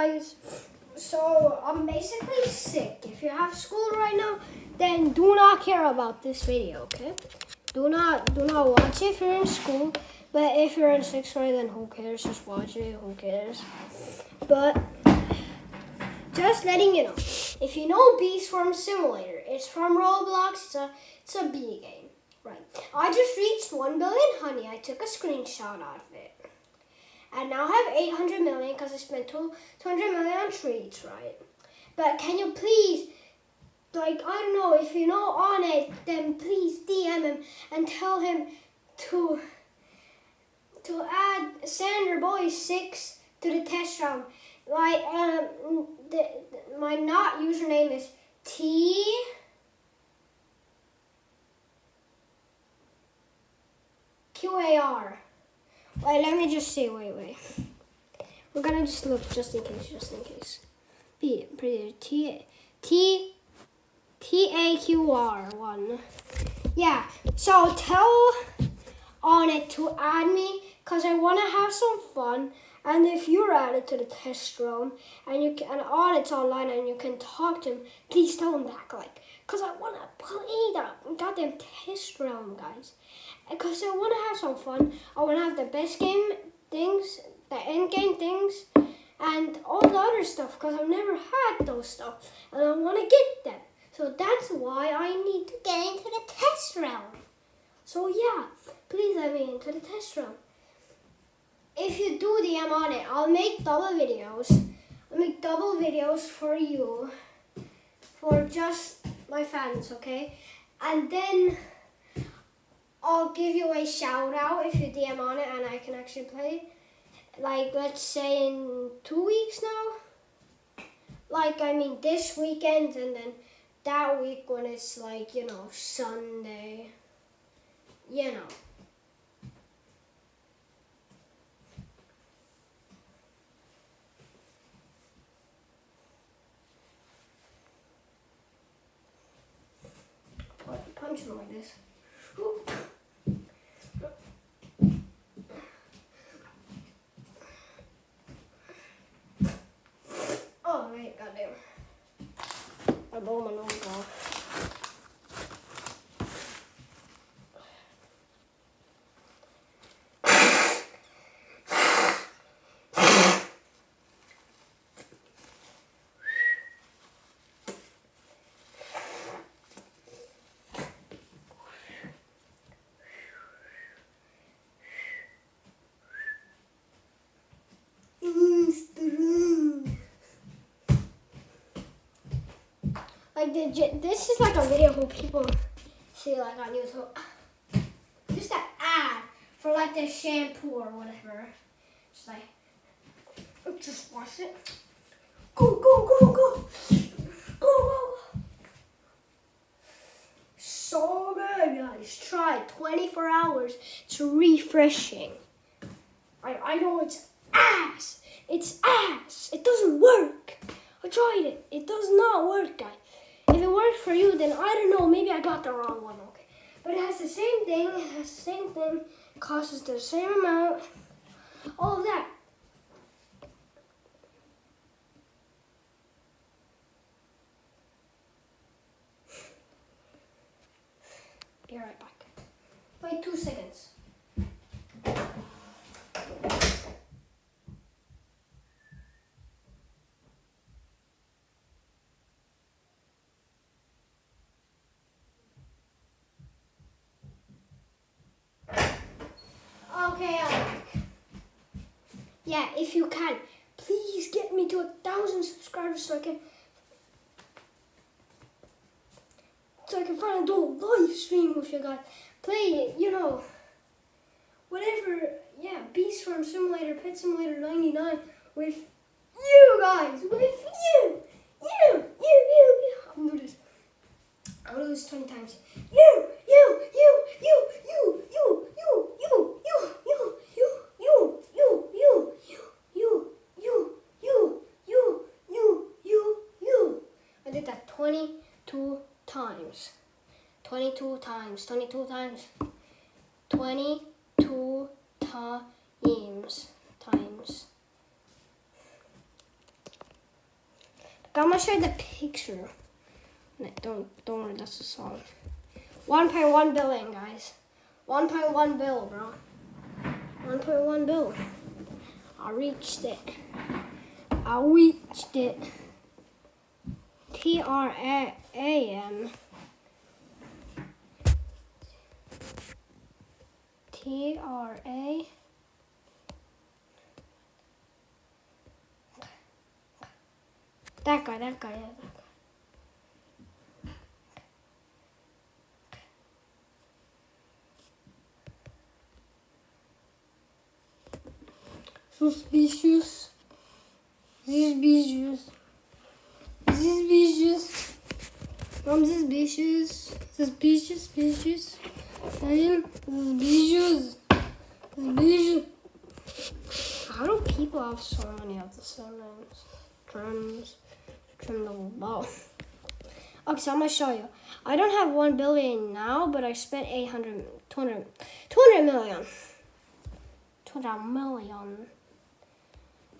guys. So I'm basically sick. If you have school right now, then do not care about this video, okay? Do not watch it if you're in school. But if you're in 6th grade, then who cares? Just watch it. Who cares? But just letting you know, if you know Bee Swarm Simulator, it's from Roblox. It's a bee game, right? I just reached 1 billion honey. I took a screenshot of it. And now I have 800 million because I spent 200 million on treats, right? But can you please, like, I don't know, if you know on it, then please DM him and tell him to add Sander Boy 6 to the test round. Like, my not username is TQAR. Wait, let me just see. Wait. We're gonna just look just in case. TAQR1. Yeah. So tell on it to add me because I want to have some fun. And if you're added to the test room and on it's online and you can talk to him, please tell him that, like, because I want to play that goddamn test round, guys. Because I want to have some fun. I want to have the best game things, the end game things, and all the other stuff. Because I've never had those stuff, and I want to get them. So that's why I need to get into the test round. So yeah, please let me into the test round. If you do DM on it, I'll make double videos. I'll make double videos for you, for just my fans, okay? And then I'll give you a shout out if you DM on it and I can actually play. Like, let's say in 2 weeks now. Like, I mean this weekend and then that week when it's like, you know, Sunday. You know. Punch him like this. Oh, wait, goddamn. I blew my nose off. Like, this is like a video who people see like on YouTube. Just an ad for like the shampoo or whatever. Just like, just wash it. Go. So good, guys. Try 24 hours. It's refreshing. I know it's ass. It's ass. It doesn't work. I tried it. It does not work, guys. If it works for you, then I don't know. Maybe I got the wrong one, okay? But it has the same thing. It costs the same amount. All of that. Be right back. Wait 2 seconds. Okay, yeah, if you can, please get me to 1,000 subscribers so I can finally do a live stream with you guys. Play, you know, whatever, yeah, Bee Swarm Simulator, Pet Simulator 99 with you guys, with you. I'm gonna do this. I'm gonna do this 20 times. You. I did that 22 times. 22 times. 22 times. 22 times. gonna show you the picture. No, don't worry, that's the song. 1.1 billion, guys. 1.1 bill, bro. 1.1 bill. I reached it. I reached it. TRAM. TRA. That guy, yeah, that guy. Suspicious. Suspicious. Suspicious. I'm suspicious. Suspicious. Suspicious. I am suspicious. Suspicious. How do people have so many of the surnames? Trim the ball. Okay, so I'm gonna show you. I don't have 1 billion now, but I spent 200 million. 200 million.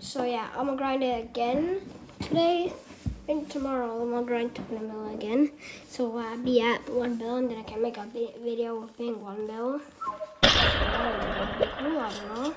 So yeah, I'm gonna grind it again today. And tomorrow I'm gonna grind 200 million again. So I'll be at 1 billion, then I can make a video of being 1 billion. So that would be cool, I don't know.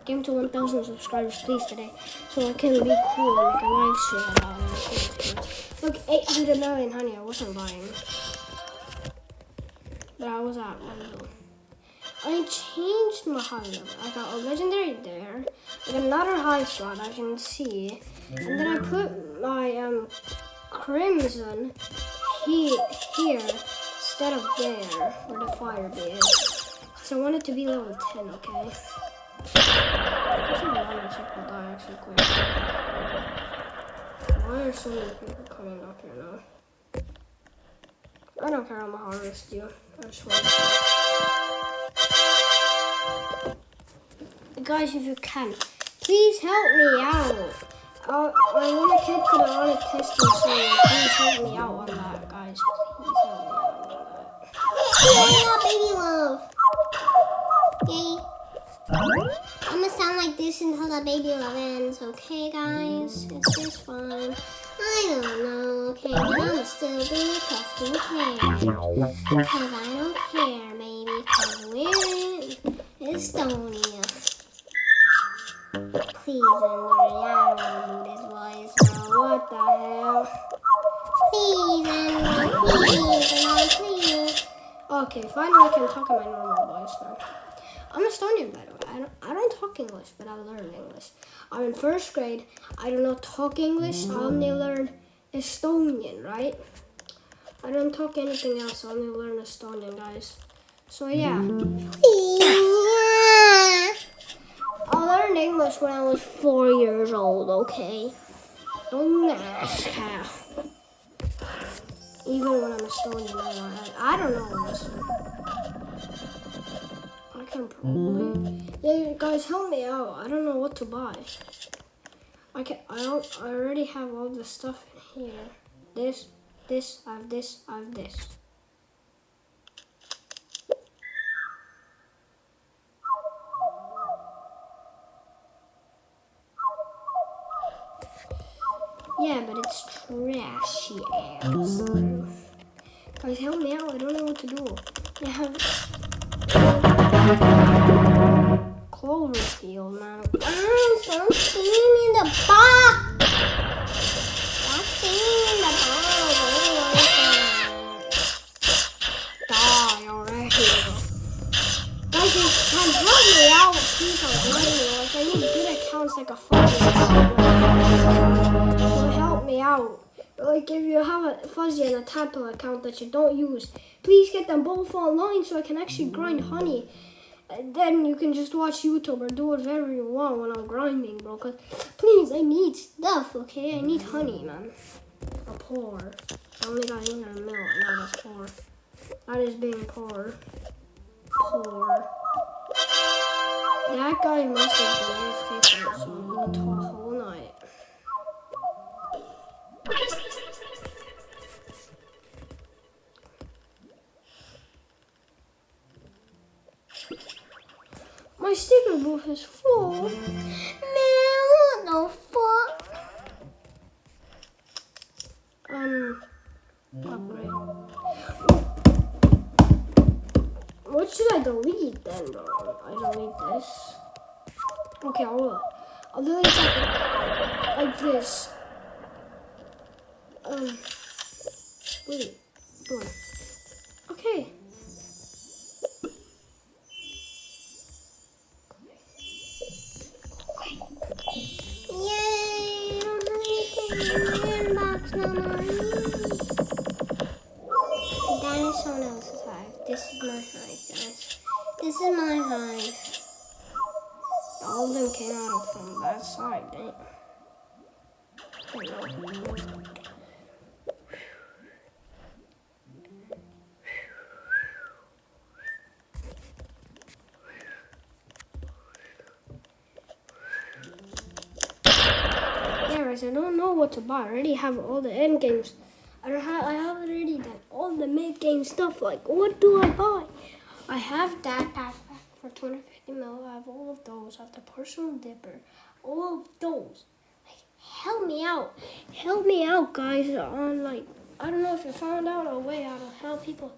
Get to 1,000 subscribers please today, so it can be cool and make a live stream about it. Look, 800 million honey, I wasn't buying. But I was at 1 billion. I changed my high level. I got a legendary there, I got another high slot as you can see, and then I put my crimson here instead of there where the fire is, because I want it to be level 10, okay? Actually quick. Why are so many people coming up here now? I don't care, I'm gonna harvest you. I just want to. Guys, if you can, please help me out. I want to get to the audit testing soon. Please help me out on that, guys. Please help me out on that. Baby love. Yay. I'm gonna sound like this until the baby love ends, okay guys? It's just fun. I don't know, okay, but I'm still doing custom care. Because I don't care, baby, because we're in Estonia. Please, Andrea, I don't want to do this voice now. What the hell? Please, Andrea, please. Okay, finally I can talk in my normal voice now. I'm Estonian, by the way. I don't talk English, but I learn English. I'm in 1st grade. I do not talk English. I only learn Estonian, right? I don't talk anything else. I only learn Estonian, guys. So yeah. I learned English when I was 4 years old, okay? Don't ask how. Even when I'm Estonian, I don't know what I'm I can probably. Yeah, guys, help me out. I don't know what to buy. I already have all the stuff in here. This, I have this, I have this. Yeah, but it's trashy ass. Guys, help me out. I don't know what to do. I have Cloverfield, man. Stop singing in the box. Stop singing in the box. Die already. Guys, you can help me out, please. Like, I need good accounts like a fuzzy account. So help me out. Like, if you have a fuzzy and a tadpole account that you don't use, please get them both online so I can actually grind honey. And then you can just watch YouTube or do whatever you want when I'm grinding, bro. Cause please, I need stuff, okay? I need honey, man. I'm poor. I only got 800 mil. Now that's poor. That is being poor. Poor. That guy must have been AFK for so the whole night. My sticker booth is full. Man, what the fuck? then I delete this. Okay, I'll delete something like this. Wait, boom. Okay. Yay! I don't have anything in my inbox no more. That is someone else's hive. This is my hive, guys. This is my hive. All of them came out from that side, dang. Yeah, guys, I don't know what to buy. I already have all the end games. I have already done all the mid game stuff. Like, what do I buy? I have that backpack for 250 mil. I have all of those. I have the personal dipper. All of those. Like, help me out. Help me out, guys. On like, I don't know if you found out a way how to help people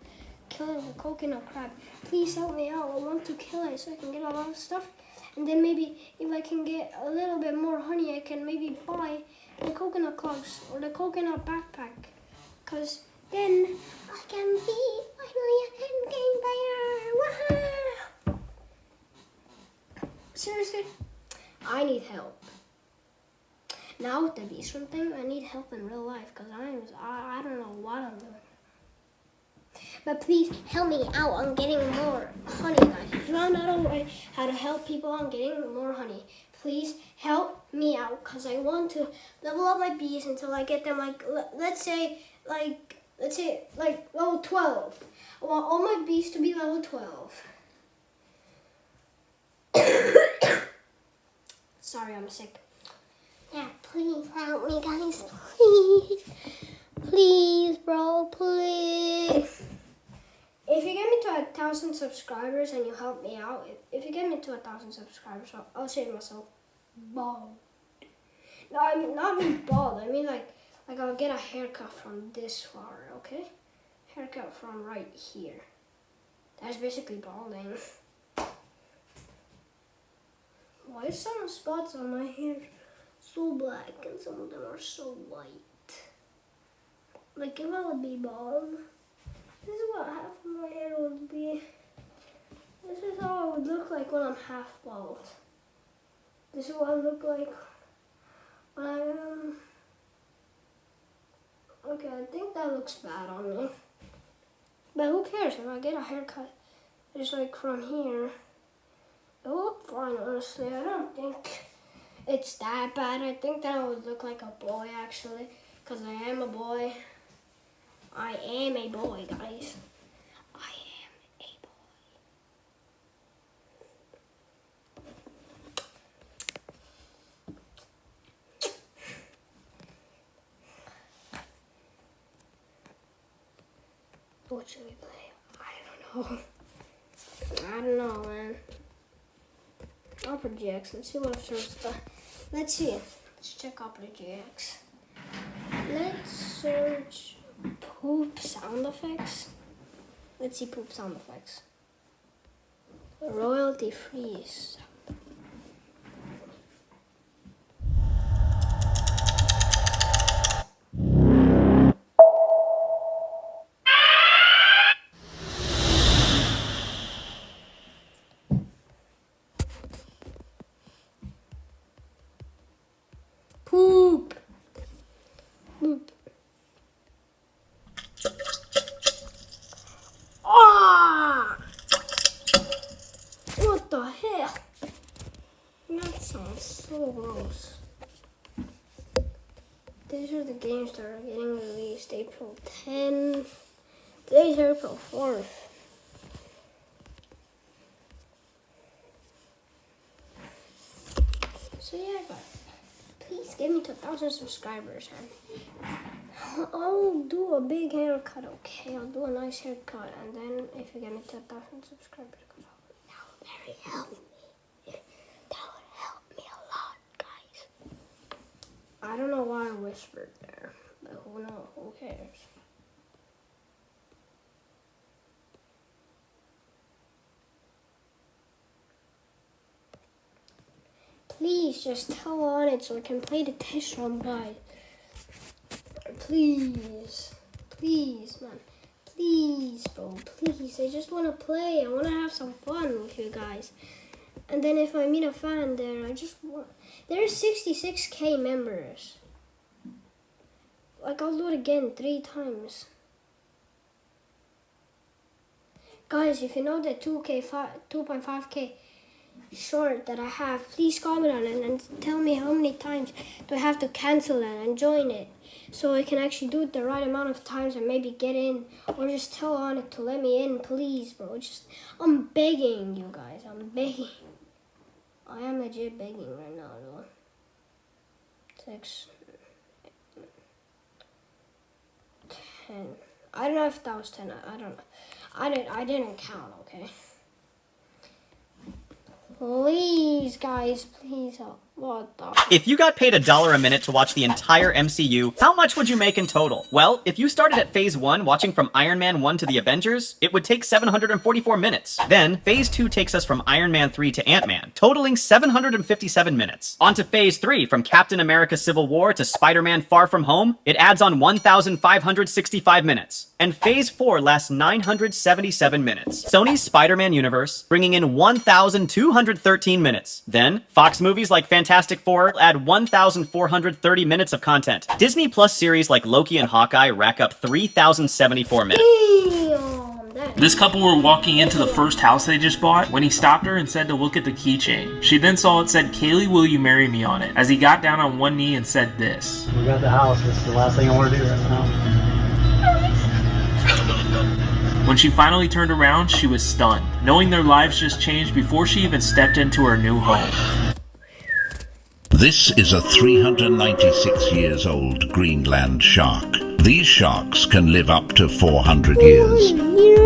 killing the coconut crab. Please help me out. I want to kill it so I can get a lot of stuff. And then maybe if I can get a little bit more honey, I can maybe buy the coconut clogs or the coconut backpack. Because then I can be finally an endgame player. Woohoo! Seriously, I need help. Now with the beast room thing, I need help in real life because I don't know what I'm doing. But please help me out on getting more honey, guys. If you found out a way how to help people on getting more honey, please help me out because I want to level up my bees until I get them like, let's say level 12. I want all my bees to be level 12. Sorry, I'm sick. Yeah, please help me, guys. Please. Please, bro, please. If you get me to 1,000 subscribers and you help me out, if you get me to 1,000 subscribers, I'll shave myself bald. No, I mean not me bald. I mean like I'll get a haircut from this far, okay? Haircut from right here. That's basically balding. Why is some spots on my hair so black and some of them are so white? Like if I would be bald, this is what half of my hair would be. This is how I would look like when I'm half bald. This is what I look like when I am. Okay, I think that looks bad on me. But who cares if I get a haircut just like from here? It will look fine, honestly. I don't think it's that bad. I think that I would look like a boy actually, because I am a boy. I am a boy, guys. I am a boy. What should we play? I don't know. I don't know, man. Opera GX. Let's see what I've Let's see. Let's check Opera GX. Let's search poop sound effects. Let's see poop sound effects. Royalty free. Poop. Poop. Ah! What the hell? That sounds so gross. These are the games that are getting released April 10th. Today's April 4th. So yeah, guys, please get me to 1,000 subscribers and I'll do a big haircut, okay? I'll do a nice haircut and then if you get me to 1,000 subscribers, that would very help me. That would help me a lot, guys. I don't know why I whispered there, but who knows? Who cares? Please just tell on it so I can play the test run, guys. Please. Please, man. Please, bro. Please. I just want to play. I want to have some fun with you guys. And then if I meet a fan there, I just want... There's 66k members. Like, I'll do it again 3 times. Guys, if you know the 2.5k short that I have, please comment on it and tell me how many times do I have to cancel that and join it, so I can actually do it the right amount of times and maybe get in, or just tell on it to let me in, please, bro. I'm begging you guys. I'm begging. I am legit begging right now, though. 6, 10. I don't know if that was 10. I don't know. I didn't count, okay? Please, guys, please help. What the? If you got paid $1 a minute to watch the entire MCU, how much would you make in total? Well, if you started at Phase 1, watching from Iron Man 1 to the Avengers, it would take 744 minutes. Then, Phase 2 takes us from Iron Man 3 to Ant-Man, totaling 757 minutes. On to Phase 3, from Captain America Civil War to Spider-Man Far From Home, it adds on 1,565 minutes. And Phase 4 lasts 977 minutes. Sony's Spider-Man universe, bringing in 1,213 minutes. Then, Fox movies like Fantastic Four add 1,430 minutes of content. Disney Plus series like Loki and Hawkeye rack up 3,074 minutes. This couple were walking into the first house they just bought when he stopped her and said to look at the keychain. She then saw it said, "Kaylee, will you marry me?" on it, as he got down on one knee and said this. We got the house. This is the last thing I want to do right now. When she finally turned around, she was stunned, knowing their lives just changed before she even stepped into her new home. This is a 396 years old Greenland shark. These sharks can live up to 400 years.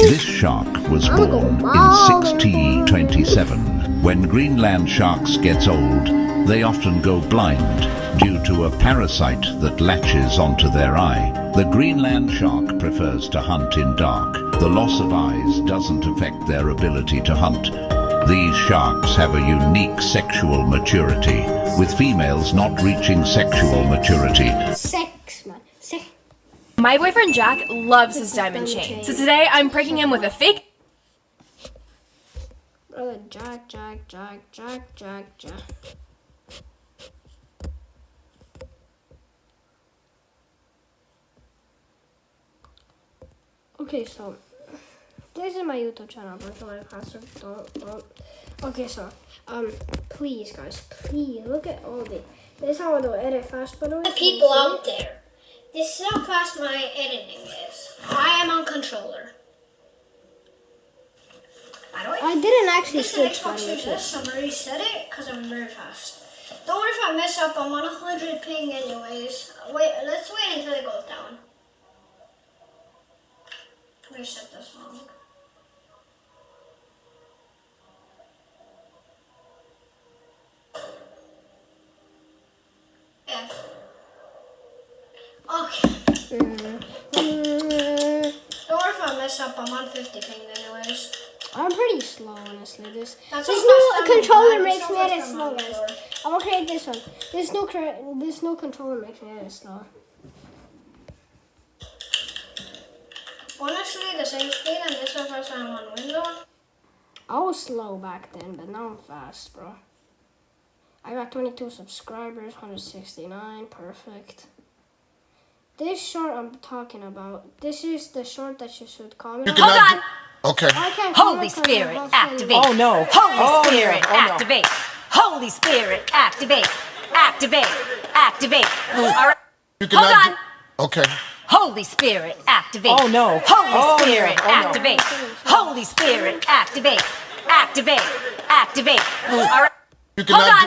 This shark was born in 1627. When Greenland sharks get old, they often go blind due to a parasite that latches onto their eye. The Greenland shark prefers to hunt in dark. The loss of eyes doesn't affect their ability to hunt. These sharks have a unique sexual maturity, with females not reaching sexual maturity. Sex, man. Sex. My boyfriend Jack loves his diamond chain. So today I'm pranking him with a fake... Brother, Jack. Okay, so this is my YouTube channel, but my password. Don't. Okay, so please, guys, please look at all the. This is how I do edit fast, by the way. The people out there, this is how fast my editing is. I am on controller. By the way, I didn't actually this is an switch, by Xbox the way. Series S. I'm reset it because I'm very fast. Don't worry if I mess up. I'm on 100 ping anyways. Wait, let's wait until it goes down. Reset this song. Yeah. Okay. Don't worry if I mess up. I'm on 50 ping anyways. I'm pretty slow, honestly. This That's new so fast controller I'm makes so me fast edit I'm slow, on guys. floor. I'm gonna create this one. This new controller makes me edit slow. Honestly, the same speed and this one first time on Windows. I was slow back then, but now I'm fast, bro. I got 22 subscribers, 169, perfect. This short I'm talking about, this is the short that you should comment on. Hold on. Okay. I can't Holy comment 'cause Spirit, I'm about to- activate. Oh no. Holy Oh, Spirit, no. Oh, no. activate. Holy Spirit, activate. Activate. Activate. All right. You can Hold act- on. Okay. Holy Spirit, activate. Oh, no. Holy Oh, no. Spirit, Oh, no. activate. Holy Spirit, activate. Activate. Activate. All right. You can Hold act-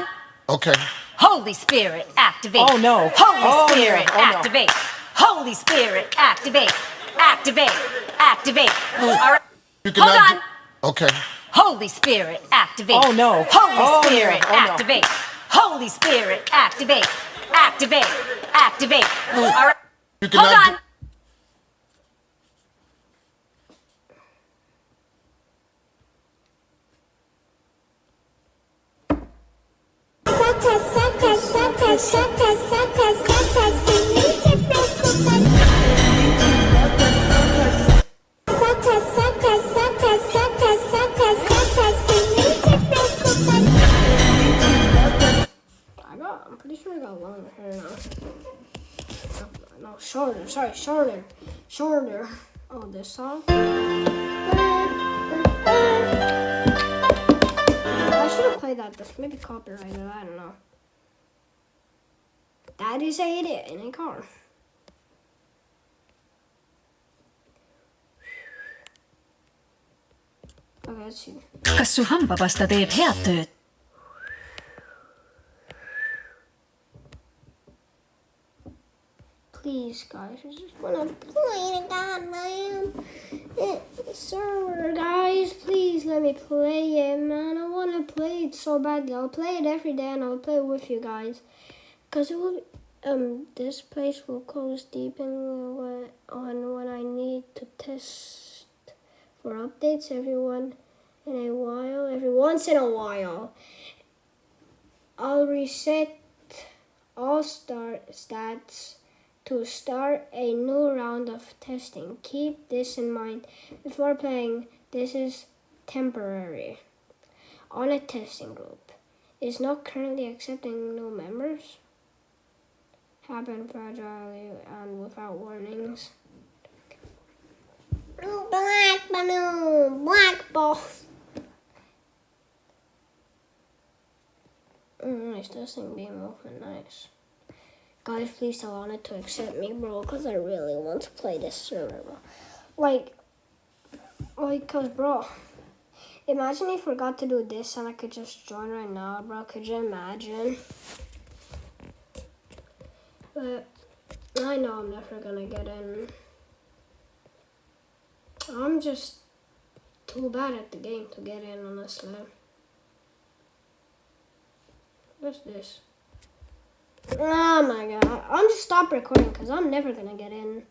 on. Okay. Holy Spirit, activate. Oh, no. Holy Oh, no. Spirit, Oh, no. activate. Holy Spirit, activate. Activate. Activate. All right. You can Hold act- on. Okay. Holy Spirit, activate. Oh, no. Holy Oh, no. Spirit, Oh, no. activate. Holy Spirit, activate. Activate. Activate. All right. You can Hold act- on. I'm pretty sure I got longer hair now. No, shorter. Sorry, shorter. Shorter. Oh, this song. I should have played that. This may be copyrighted. I don't know. Daddy said it in a car. Okay, let's see. Kas su hambapasta teeb head tööd? Please, guys, I just wanna play the goddamn server, guys. Please let me play it, man. I wanna play it so badly. I'll play it every day, and I'll play it with you guys. Cause it will, this place will close deep on when I need to test for updates. Every once in a while, I'll reset all stats to start a new round of testing. Keep this in mind before playing. This is temporary. On a testing group is not currently accepting new members. Happen fragilely and without warnings. Black balloon, black balls. Nice, this thing being moving nice. Guys, please tell Anna to accept me, bro, because I really want to play this server, bro. Cause, bro, imagine if I forgot to do this and I could just join right now, bro. Could you imagine? But I know I'm never gonna get in. I'm just too bad at the game to get in, honestly. What's this? Oh my god. I'm just stop recording because I'm never gonna get in.